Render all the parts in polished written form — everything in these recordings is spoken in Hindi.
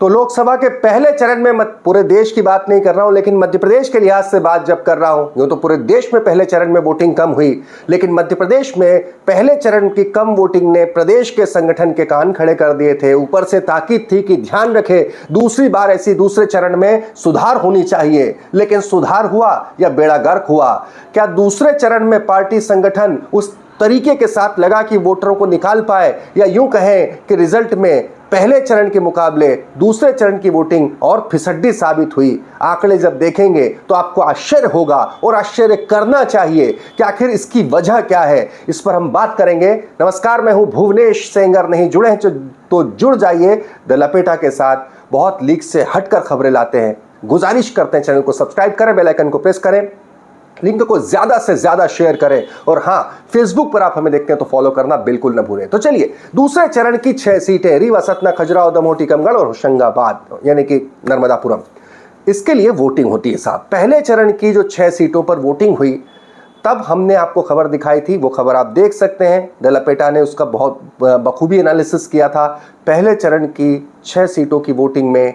तो लोकसभा के पहले चरण में पूरे देश की बात नहीं कर रहा हूं, लेकिन मध्य प्रदेश के लिहाज से बात जब कर रहा हूं, यूं तो पूरे देश में पहले चरण में वोटिंग कम हुई, लेकिन मध्य प्रदेश में पहले चरण की कम वोटिंग ने प्रदेश के संगठन के कान खड़े कर दिए थे। ऊपर से ताकीद थी कि ध्यान रखे दूसरी बार ऐसी दूसरे चरण में सुधार होनी चाहिए, लेकिन सुधार हुआ या बेड़ा गर्क हुआ? क्या दूसरे चरण में पार्टी संगठन उस तरीके के साथ लगा कि वोटरों को निकाल पाए, या यूं कहें कि रिजल्ट में पहले चरण के मुकाबले दूसरे चरण की वोटिंग और फिसड्डी साबित हुई? आंकड़े जब देखेंगे तो आपको आश्चर्य होगा, और आश्चर्य करना चाहिए कि आखिर इसकी वजह क्या है। इस पर हम बात करेंगे। नमस्कार, मैं हूं भुवनेश सेंगर। नहीं जुड़े हैं तो जुड़ जाइए द लपेटा के साथ। बहुत लीक से हटकर खबरें लाते हैं। गुजारिश करते हैं चैनल को सब्सक्राइब करें, बेल आइकन को प्रेस करें, लिंक को ज्यादा से ज्यादा शेयर करें, और हां, फेसबुक पर आप हमें देखते हैं तो फॉलो करना बिल्कुल न भूलें। तो चलिए, दूसरे चरण की 6 सीटें रीवा, सतना, खजुराहो, दमोह, टीकमगढ़ और होशंगाबाद यानी कि नर्मदापुरम, इसके लिए वोटिंग होती है साहब। पहले चरण की जो 6 सीटों पर वोटिंग हुई, तब हमने आपको खबर दिखाई थी, वो खबर आप देख सकते हैं। द लपेटा ने उसका बहुत बखूबी एनालिसिस किया था। पहले चरण की 6 सीटों की वोटिंग में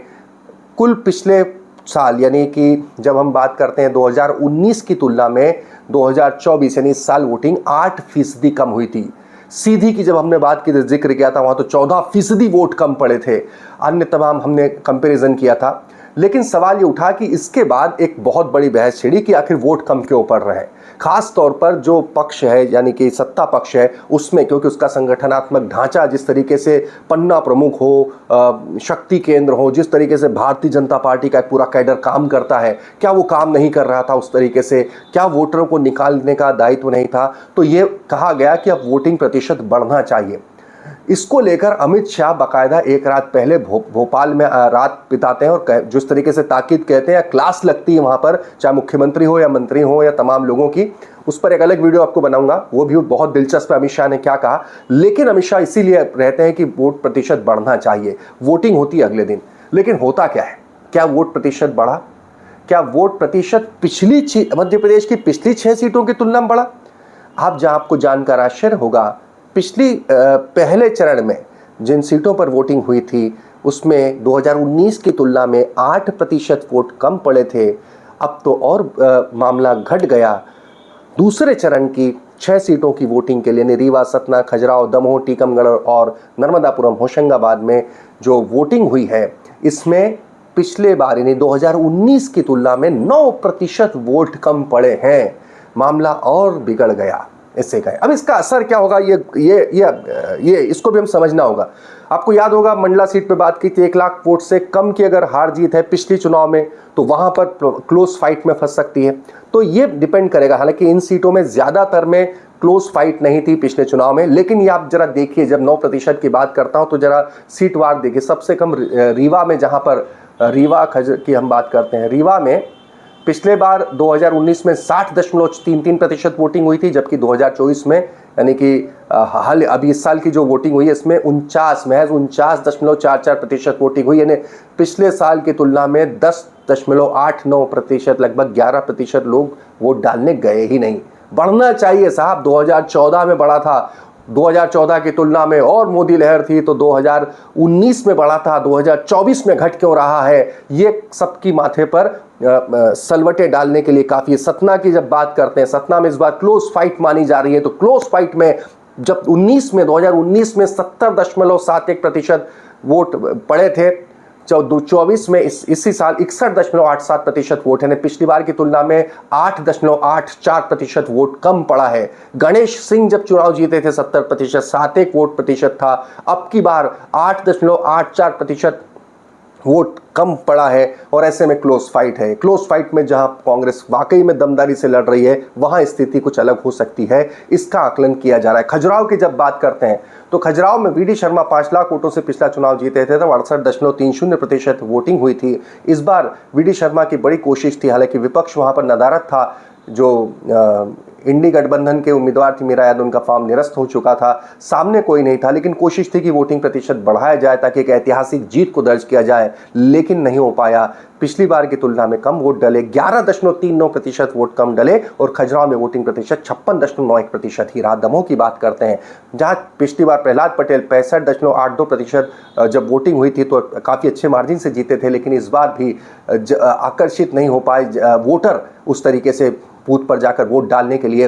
कुल पिछले साल यानी कि जब हम बात करते हैं 2019 की तुलना में 2024 यानी इस साल वोटिंग 8% कम हुई थी। सीधी की जब हमने बात की, जिक्र किया था, वहां तो 14% वोट कम पड़े थे। अन्य तमाम हमने कंपैरिजन किया था, लेकिन सवाल ये उठा कि इसके बाद एक बहुत बड़ी बहस छिड़ी कि आखिर वोट कम क्यों पड़ रहे हैं। खास तौर पर जो पक्ष है यानी कि सत्ता पक्ष है उसमें, क्योंकि उसका संगठनात्मक ढांचा जिस तरीके से पन्ना प्रमुख हो, शक्ति केंद्र हो, जिस तरीके से भारतीय जनता पार्टी का एक पूरा कैडर काम करता है, क्या वो काम नहीं कर रहा था उस तरीके से? क्या वोटरों को निकालने का दायित्व नहीं था? तो ये कहा गया कि अब वोटिंग प्रतिशत बढ़ना चाहिए। इसको लेकर अमित शाह बाकायदा एक रात पहले भोपाल में रात बिताते हैं, और जिस तरीके से ताकीद कहते हैं, क्लास लगती है वहां पर, चाहे मुख्यमंत्री हो या मंत्री हो या तमाम लोगों की। उस पर एक अलग वीडियो आपको बनाऊंगा, वो भी बहुत दिलचस्प है अमित शाह ने क्या कहा। लेकिन अमित शाह इसीलिए रहते हैं कि वोट प्रतिशत बढ़ना चाहिए। वोटिंग होती है अगले दिन, लेकिन होता क्या है? क्या वोट प्रतिशत बढ़ा? क्या वोट प्रतिशत पिछली मध्य प्रदेश की पिछली 6 सीटों की तुलना में बढ़ा? आपको जानकर आश्चर्य होगा, पिछली पहले चरण में जिन सीटों पर वोटिंग हुई थी उसमें 2019 की तुलना में 8% वोट कम पड़े थे। अब तो और मामला घट गया। दूसरे चरण की 6 सीटों की वोटिंग के लिए रीवा, सतना, खजुराहो, दमोह, टीकमगढ़ और नर्मदापुरम, होशंगाबाद में जो वोटिंग हुई है, इसमें पिछले बार यानी 2019 की तुलना में 9% वोट कम पड़े हैं। मामला और बिगड़ गया इससे कहें। अब इसका असर क्या होगा, ये इसको भी हम समझना होगा। आपको याद होगा, मंडला सीट पे बात की थी, 1 लाख वोट से कम की अगर हार जीत है पिछली चुनाव में तो वहां पर क्लोज फाइट में फंस सकती है। तो ये डिपेंड करेगा। हालांकि इन सीटों में ज्यादातर में क्लोज फाइट नहीं थी पिछले चुनाव में, लेकिन ये आप जरा देखिए, जब 9% की बात करता हूं तो जरा सीटवार देखिए। सबसे कम रीवा में, जहां पर रीवा की हम बात करते हैं, रीवा में पिछले बार 2019 में 60.33% वोटिंग हुई थी, जबकि 2024 में यानी कि हाल अभी इस साल की जो वोटिंग हुई है इसमें महज 49.44% वोटिंग हुई, यानी पिछले साल की तुलना में 10.89%, लगभग 11% लोग वोट डालने गए ही नहीं। बढ़ना चाहिए साहब, 2014 में बढ़ा था, 2014 की तुलना में और मोदी लहर थी तो 2019 में बढ़ा था, 2024 में घट क्यों रहा है? ये सबकी माथे पर सलवटे डालने के लिए काफी है। सतना की जब बात करते हैं, सतना में इस बार क्लोज फाइट मानी जा रही है, तो क्लोज फाइट में जब 2019 में 70.71% वोट पड़े थे, 24 में इसी साल 61.87% वोट है। पिछली बार की तुलना में 8.84% वोट कम पड़ा है। गणेश सिंह जब चुनाव जीते थे 70%, 7 वोट प्रतिशत था। अब की बार 8.84% वोट कम पड़ा है, और ऐसे में क्लोज फाइट है। क्लोज फाइट में जहां कांग्रेस वाकई में दमदारी से लड़ रही है, वहां स्थिति कुछ अलग हो सकती है, इसका आकलन किया जा रहा है। खजुराहो की जब बात करते हैं तो खजुराहो में वीडी शर्मा 5 लाख वोटों से पिछला चुनाव जीते थे, तब 68.30% वोटिंग हुई थी। इस बार वीडी शर्मा की बड़ी कोशिश थी, हालांकि विपक्ष वहां पर नदारद था। जो इंडी गठबंधन के उम्मीदवार थी मीरा यादव, उनका फॉर्म निरस्त हो चुका था, सामने कोई नहीं था, लेकिन कोशिश थी कि वोटिंग प्रतिशत बढ़ाया जाए ताकि एक ऐतिहासिक जीत को दर्ज किया जाए, लेकिन नहीं हो पाया। पिछली बार की तुलना में कम वोट डले, 11.39% वोट कम डले और खजुराहो में वोटिंग प्रतिशत 56.91% ही रहा। दमोह की बात करते हैं, जहां पिछली बार प्रहलाद पटेल 65.82% जब वोटिंग हुई थी तो काफ़ी अच्छे मार्जिन से जीते थे, लेकिन इस बार भी आकर्षित नहीं हो पाए वोटर उस तरीके से बूथ पर जाकर वोट डालने के लिए।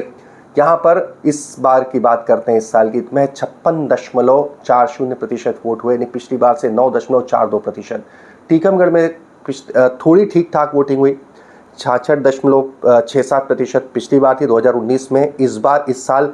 यहाँ पर इस बार की बात करते हैं, इस साल की में 56.40% वोट हुए, पिछली बार से 9.42%। टीकमगढ़ में थोड़ी ठीक ठाक वोटिंग हुई, 66.67% पिछली बार थी 2019 में। इस साल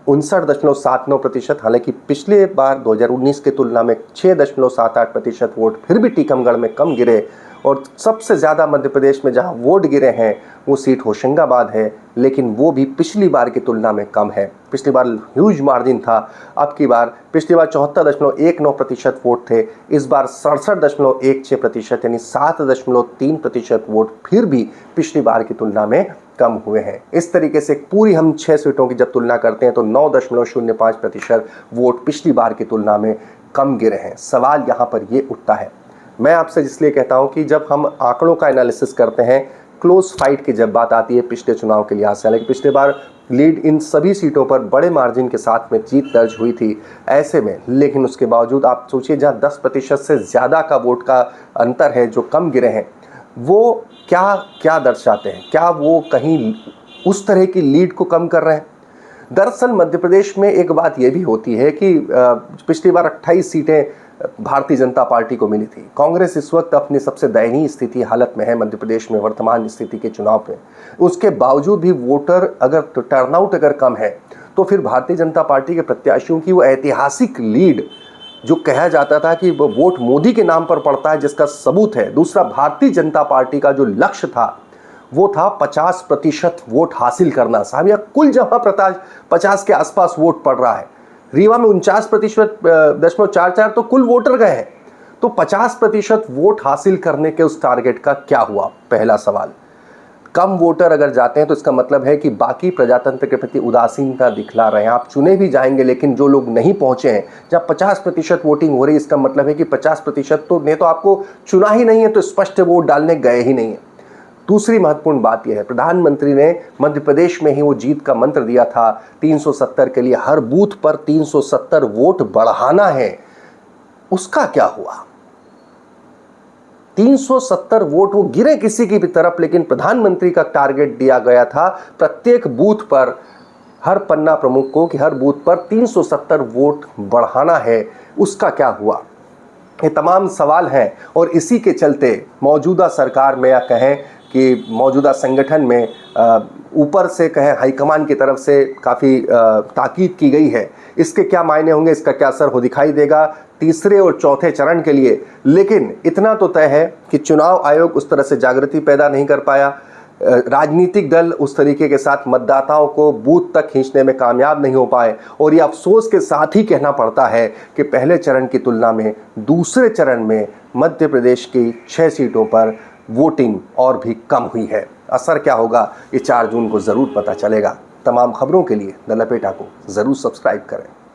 59.79%। हालांकि पिछले बार 2019 की तुलना में 6.78% वोट फिर भी टीकमगढ़ में कम गिरे। और सबसे ज़्यादा मध्य प्रदेश में जहां वोट गिरे हैं वो सीट होशंगाबाद है, लेकिन वो भी पिछली बार की तुलना में कम है। पिछली बार ह्यूज मार्जिन था, अब की बार पिछली बार 74.19% वोट थे, इस बार 67.16% यानी 7.3% वोट फिर भी पिछली बार की तुलना में कम हुए हैं। इस तरीके से पूरी हम 6 सीटों की जब तुलना करते हैं तो 9.05% वोट पिछली बार की तुलना में कम गिरे हैं। सवाल यहाँ पर ये उठता है, मैं आपसे इसलिए कहता हूं कि जब हम आंकड़ों का एनालिसिस करते हैं, क्लोज फाइट की जब बात आती है पिछले चुनाव के लिहाज से, हालांकि पिछले बार लीड इन सभी सीटों पर बड़े मार्जिन के साथ में जीत दर्ज हुई थी ऐसे में, लेकिन उसके बावजूद आप सोचिए जहां 10% से ज़्यादा का वोट का अंतर है जो कम गिरे हैं, वो क्या दर्शाते हैं? क्या वो कहीं उस तरह की लीड को कम कर रहे हैं? दरअसल मध्य प्रदेश में एक बात यह भी होती है कि पिछली बार 28 सीटें भारतीय जनता पार्टी को मिली थी। कांग्रेस इस वक्त अपनी सबसे दयनीय स्थिति हालत में है मध्य प्रदेश में वर्तमान स्थिति के चुनाव में। उसके बावजूद भी वोटर अगर टर्नआउट अगर कम है तो फिर भारतीय जनता पार्टी के प्रत्याशियों की वो ऐतिहासिक लीड जो कहा जाता था कि वो वोट मोदी के नाम पर पड़ता है, जिसका सबूत है। दूसरा, भारतीय जनता पार्टी का जो लक्ष्य था वो था 50% वोट हासिल करना। साहब यह कुल जमा 50 के आसपास वोट पड़ रहा है, रीवा में 49.44% तो कुल वोटर गए हैं, तो 50% वोट हासिल करने के उस टारगेट का क्या हुआ? पहला सवाल। कम वोटर अगर जाते हैं तो इसका मतलब है कि बाकी प्रजातंत्र के प्रति उदासीनता दिखला रहे हैं। आप चुने भी जाएंगे, लेकिन जो लोग नहीं पहुंचे हैं, जब 50% वोटिंग हो रही है, इसका मतलब है कि 50% तो ने तो आपको चुना ही नहीं है, तो स्पष्ट वोट डालने गए ही नहीं है। दूसरी महत्वपूर्ण बात यह है, प्रधानमंत्री ने मध्य प्रदेश में ही वो जीत का मंत्र दिया था 370 के लिए, हर बूथ पर 370 वोट बढ़ाना है। उसका क्या हुआ? 370 वोट वो गिरे किसी की भी तरफ, लेकिन प्रधानमंत्री का टारगेट दिया गया था प्रत्येक बूथ पर, हर पन्ना प्रमुख को, कि हर बूथ पर 370 वोट बढ़ाना है। उसका क्या हुआ? ये तमाम सवाल हैं और इसी के चलते मौजूदा सरकार में, या कहें कि मौजूदा संगठन में ऊपर से कहें हाईकमान की तरफ से काफ़ी ताकीद की गई है। इसके क्या मायने होंगे, इसका क्या असर हो दिखाई देगा तीसरे और चौथे चरण के लिए। लेकिन इतना तो तय है कि चुनाव आयोग उस तरह से जागृति पैदा नहीं कर पाया, राजनीतिक दल उस तरीके के साथ मतदाताओं को बूथ तक खींचने में कामयाब नहीं हो पाए। और ये अफसोस के साथ ही कहना पड़ता है कि पहले चरण की तुलना में दूसरे चरण में मध्य प्रदेश की 6 सीटों पर वोटिंग और भी कम हुई है। असर क्या होगा ये 4 जून को ज़रूर पता चलेगा। तमाम खबरों के लिए द लपेटा को ज़रूर सब्सक्राइब करें।